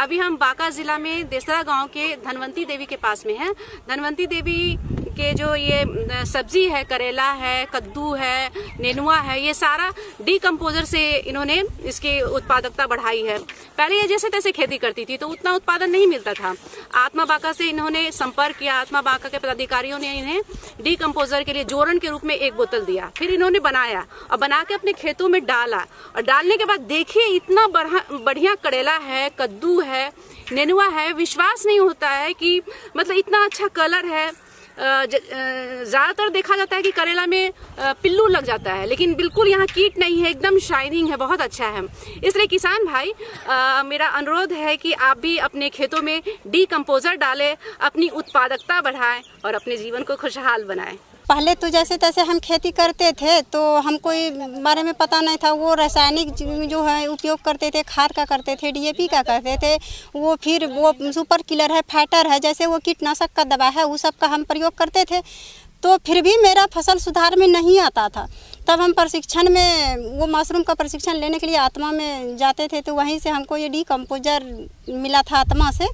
अभी हम बांका जिला में देसरा गांव के धनवंती देवी के पास में हैं। धनवंती देवी के जो ये सब्जी है, करेला है, कद्दू है, नेनुआ है, ये सारा डीकम्पोजर से इन्होंने इसकी उत्पादकता बढ़ाई है। पहले ये जैसे तैसे खेती करती थी तो उतना उत्पादन नहीं मिलता था। आत्मा बांका से इन्होंने संपर्क किया। आत्मा बांका के पदाधिकारियों ने इन्हें डीकम्पोजर के लिए जोरन के रूप में एक बोतल दिया। फिर इन्होंने बनाया और बना के अपने खेतों में डाला और डालने के बाद देखिए इतना बढ़िया करेला है, कद्दू है, नेनुआ है। विश्वास नहीं होता है कि मतलब इतना अच्छा कलर है। ज्यादातर देखा जाता है कि करेला में पिल्लू लग जाता है, लेकिन बिल्कुल यहाँ कीट नहीं है, एकदम शाइनिंग है, बहुत अच्छा है। इसलिए किसान भाई मेरा अनुरोध है कि आप भी अपने खेतों में डीकम्पोजर डालें, अपनी उत्पादकता बढ़ाएं और अपने जीवन को खुशहाल बनाएं। पहले तो जैसे तैसे हम खेती करते थे तो हमको बारे में पता नहीं था। वो रासायनिक जो है उपयोग करते थे, खाद का करते थे, डीएपी का करते थे, वो फिर वो सुपर किलर है, फैटर है, जैसे वो कीटनाशक का दवा है, वो सब का हम प्रयोग करते थे। तो फिर भी मेरा फसल सुधार में नहीं आता था। तब हम प्रशिक्षण में वो मशरूम का प्रशिक्षण लेने के लिए आत्मा में जाते थे, तो वहीं से हमको ये डीकम्पोजर मिला था आत्मा से।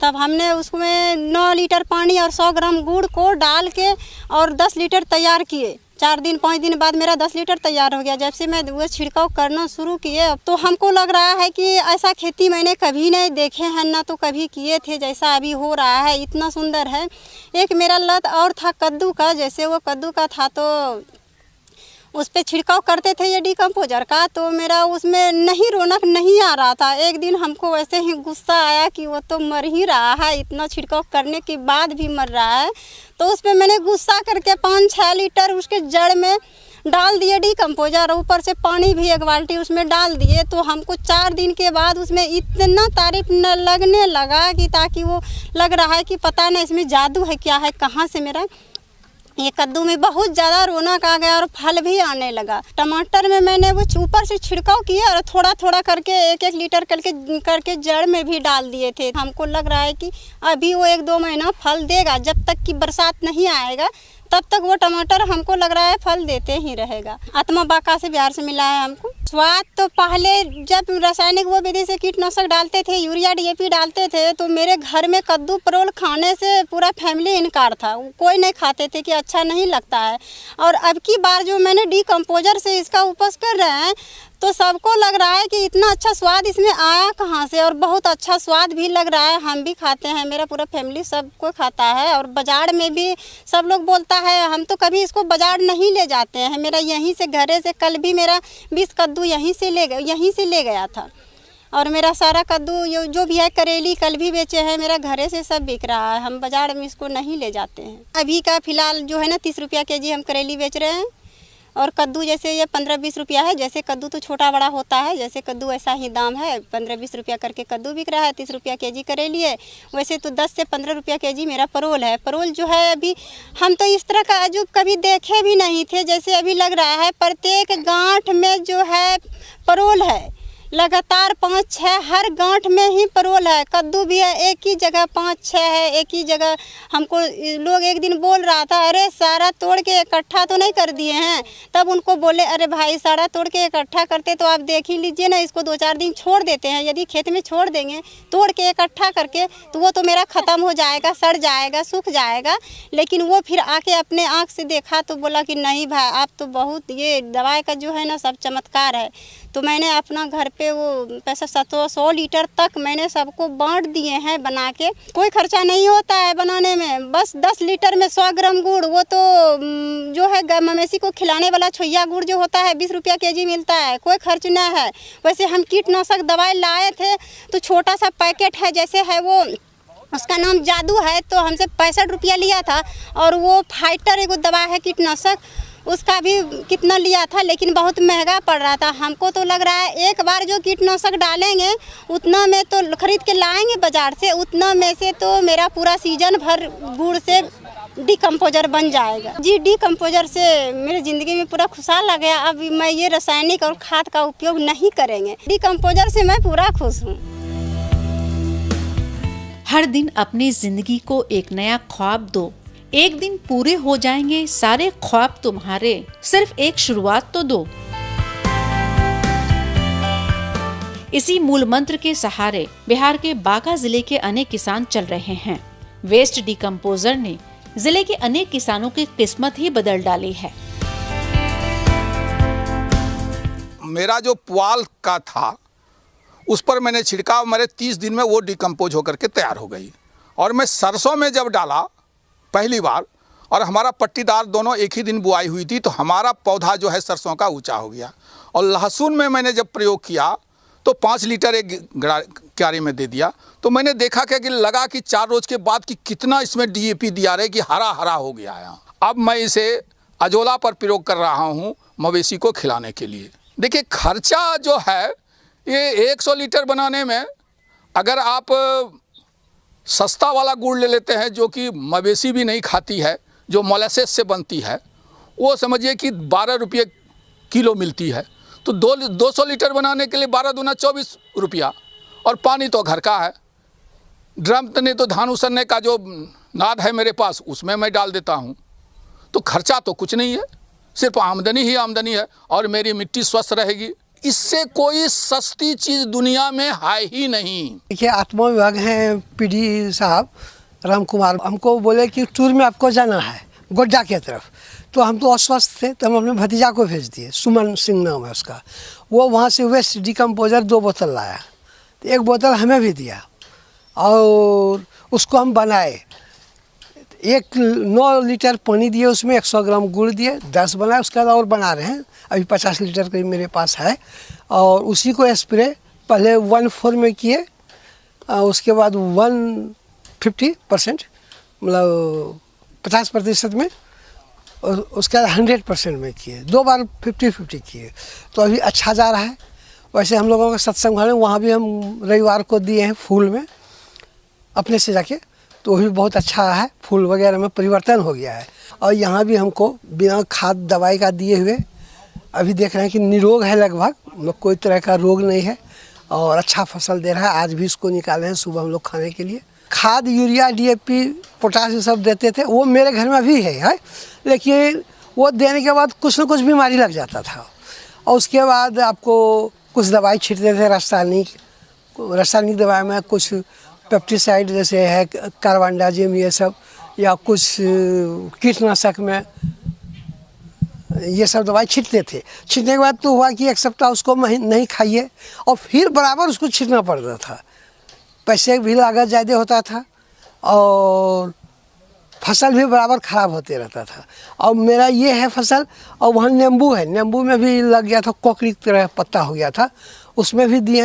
तब हमने उसमें 9 लीटर पानी और 100 ग्राम गुड़ को डाल के और 10 लीटर तैयार किए। 4 दिन 5 दिन बाद मेरा 10 लीटर तैयार हो गया। जब से मैं वो छिड़काव करना शुरू किए तो हमको लग रहा है कि ऐसा खेती मैंने कभी नहीं देखे हैं, ना तो कभी किए थे जैसा अभी हो रहा है। इतना सुंदर है। एक मेरा लत और था कद्दू का, जैसे वो कद्दू का था तो उस पर छिड़काव करते थे ये डीकम्पोजर का, तो मेरा उसमें नहीं रौनक नहीं आ रहा था। एक दिन हमको वैसे ही गुस्सा आया कि वो तो मर ही रहा है, इतना छिड़काव करने के बाद भी मर रहा है। तो उस पर मैंने गुस्सा करके 5-6 लीटर उसके जड़ में डाल दिए डीकम्पोजर, ऊपर से पानी भी 1 बाल्टी उसमें डाल दिए। तो हमको 4 दिन के बाद उसमें इतना तारीफ न लगने लगा कि ताकि वो लग रहा है कि पता नहीं इसमें जादू है क्या है, कहाँ से मेरा ये कद्दू में बहुत ज़्यादा रौनक आ गया और फल भी आने लगा। टमाटर में मैंने वो ऊपर से छिड़काव किया और थोड़ा थोड़ा करके 1-1 लीटर करके जड़ में भी डाल दिए थे। हमको लग रहा है कि अभी वो 1-2 महीना फल देगा। जब तक कि बरसात नहीं आएगा तब तक वो टमाटर हमको लग रहा है फल देते ही रहेगा। आत्मा बांका से बिहार से मिला है हमको। स्वाद तो पहले जब रासायनिक वो विधि से कीटनाशक डालते थे, यूरिया डीएपी डालते थे, तो मेरे घर में कद्दू परोल खाने से पूरा फैमिली इनकार था। कोई नहीं खाते थे कि अच्छा नहीं लगता है। और अब की बार जो मैंने डीकम्पोजर से इसका उपज कर रहे हैं तो सबको लग रहा है कि इतना अच्छा स्वाद इसमें आया कहाँ से, और बहुत अच्छा स्वाद भी लग रहा है। हम भी खाते हैं, मेरा पूरा फैमिली सबको खाता है और बाज़ार में भी सब लोग बोलता है। हम तो कभी इसको बाज़ार नहीं ले जाते हैं। मेरा यहीं से घरे से कल भी मेरा 20 कद्दू यहीं से ले गया था। और मेरा सारा कद्दू जो भी है, करेली कल भी बेचे हैं, मेरा घरे से सब बिक रहा है। हम बाज़ार में इसको नहीं ले जाते हैं। अभी का फ़िलहाल जो है ना 30 रुपया केजी हम करेली बेच रहे हैं। और कद्दू जैसे ये 15-20 रुपया है। जैसे कद्दू तो छोटा बड़ा होता है, जैसे कद्दू ऐसा ही दाम है। 15-20 रुपया करके कद्दू बिक रहा है। 30 रुपया केजी करेली है। वैसे तो 10 से 15 रुपया केजी मेरा परोल है। परोल जो है अभी हम तो इस तरह का जो कभी देखे भी नहीं थे। जैसे अभी लग रहा है प्रत्येक गांठ में जो है परोल है, लगातार 5-6 हर गांठ में ही परोल है। कद्दू भी है, एक ही जगह 5-6 है, एक ही जगह। हमको लोग एक दिन बोल रहा था अरे सारा तोड़ के इकट्ठा तो नहीं कर दिए हैं। तब उनको बोले अरे भाई सारा तोड़ के इकट्ठा करते तो आप देख ही लीजिए ना, इसको 2-4 दिन छोड़ देते हैं। यदि खेत में छोड़ देंगे तोड़ के इकट्ठा करके तो वो तो मेरा ख़त्म हो जाएगा, सड़ जाएगा, सूख जाएगा। लेकिन वो फिर आके अपने आँख से देखा तो बोला कि नहीं भाई आप तो बहुत ये दवाई का जो है ना सब चमत्कार है। तो मैंने अपना घर पे वो पैसा 100 लीटर तक मैंने सबको बांट दिए हैं बना के। कोई खर्चा नहीं होता है बनाने में। बस 10 लीटर में 100 ग्राम गुड़, वो तो जो है मवेशी को खिलाने वाला छोइया गुड़ जो होता है 20 रुपया केजी मिलता है। कोई खर्च ना है। वैसे हम कीटनाशक दवाई लाए थे तो छोटा सा पैकेट है, जैसे है वो उसका नाम जादू है, तो हमसे 65 रुपया लिया था। और वो फाइटर एक दवा है कीटनाशक, उसका भी कितना लिया था, लेकिन बहुत महंगा पड़ रहा था। हमको तो लग रहा है एक बार जो कीटनाशक डालेंगे उतना में तो खरीद के लाएंगे बाज़ार से, उतना में से तो मेरा पूरा सीजन भर गुड़ से डीकम्पोजर बन जाएगा। जी डीकम्पोजर से मेरी ज़िंदगी में पूरा खुशहाल आ गया। अब मैं ये रासायनिक और खाद का उपयोग नहीं करेंगे। डीकम्पोजर से मैं पूरा खुश हूँ। हर दिन अपनी जिंदगी को एक नया ख्वाब दो। एक दिन पूरे हो जाएंगे सारे ख्वाब तुम्हारे, सिर्फ एक शुरुआत तो दो। इसी मूल मंत्र के सहारे बिहार के बांका जिले के अनेक किसान चल रहे हैं। वेस्ट डिकम्पोजर ने जिले के अनेक किसानों की किस्मत ही बदल डाली है। मेरा जो पुआल का था उस पर मैंने छिड़काव, मेरे 30 दिन में वो डिकम्पोज होकर के तैयार हो गई। और मैं सरसों में जब डाला पहली बार, और हमारा पट्टीदार दोनों एक ही दिन बुआई हुई थी, तो हमारा पौधा जो है सरसों का ऊंचा हो गया। और लहसुन में मैंने जब प्रयोग किया तो 5 लीटर एक क्यारी में दे दिया, तो मैंने देखा क्या कि लगा कि 4 रोज के बाद कि कितना इसमें DAP दिया रहे कि हरा हरा हो गया है। अब मैं इसे अजोला पर प्रयोग कर रहा हूँ मवेशी को खिलाने के लिए। देखिए खर्चा जो है ये 100 लीटर बनाने में, अगर आप सस्ता वाला गुड़ ले लेते हैं जो कि मवेशी भी नहीं खाती है, जो मोलेसेस से बनती है, वो समझिए कि 12 रुपये किलो मिलती है। तो 200 लीटर बनाने के लिए 12 दूना 24 रुपया, और पानी तो घर का है। ड्रम तने तो धान उसरने का जो नाद है मेरे पास, उसमें मैं डाल देता हूँ। तो खर्चा तो कुछ नहीं है, सिर्फ आमदनी ही आमदनी है, और मेरी मिट्टी स्वस्थ रहेगी। इससे कोई सस्ती चीज़ दुनिया में है ही नहीं। देखिए आत्मा विभाग हैं PD साहब राम कुमार, हमको बोले कि टूर में आपको जाना है गोड्डा की तरफ। तो हम तो अस्वस्थ थे, तो हम अपने भतीजा को भेज दिए, सुमन सिंह नाम है उसका। वो वहाँ से वेस्ट डिकम्पोजर 2 बोतल लाया, तो 1 बोतल हमें भी दिया और उसको हम बनाए। 9 लीटर पानी दिए, उसमें 100 ग्राम गुड़ दिए, 10 बनाए। उसके बाद और बना रहे हैं, अभी 50 लीटर करीब मेरे पास है। और उसी को स्प्रे पहले 1/4 में किए, उसके बाद 150% मतलब 50% में, और उसके बाद 100% में किए। 2 बार 50-50 किए, तो अभी अच्छा जा रहा है। वैसे हम लोगों का सत्संग है, वहाँ भी हम रविवार को दिए हैं फूल में अपने से जाके, तो भी बहुत अच्छा है, फूल वगैरह में परिवर्तन हो गया है। और यहाँ भी हमको बिना खाद दवाई का दिए हुए अभी देख रहे हैं कि निरोग है, लगभग कोई तरह का रोग नहीं है, और अच्छा फसल दे रहा है। आज भी इसको निकाले हैं सुबह हम लोग खाने के लिए। खाद यूरिया DAP पोटाश सब देते थे, वो मेरे घर में भी है, लेकिन वो देने के बाद कुछ न कुछ बीमारी लग जाता था। और उसके बाद आपको कुछ दवाई छींटते थे, रासायनिक दवाई में कुछ पेप्टिसाइड जैसे है कार्बनडाजिम, ये सब, या कुछ कीटनाशक में ये सब दवाई छींटते थे। छींटने के बाद तो हुआ कि 1 सप्ताह उसको नहीं खाइए, और फिर बराबर उसको छींटना पड़ता था। पैसे भी लागत ज़्यादा होता था, और फसल भी बराबर ख़राब होते रहता था। और मेरा ये है फसल, और वहाँ नींबू है, नींबू में भी लग गया था, कोकड़ी की तरह पत्ता हो गया था, उसमें भी दिए।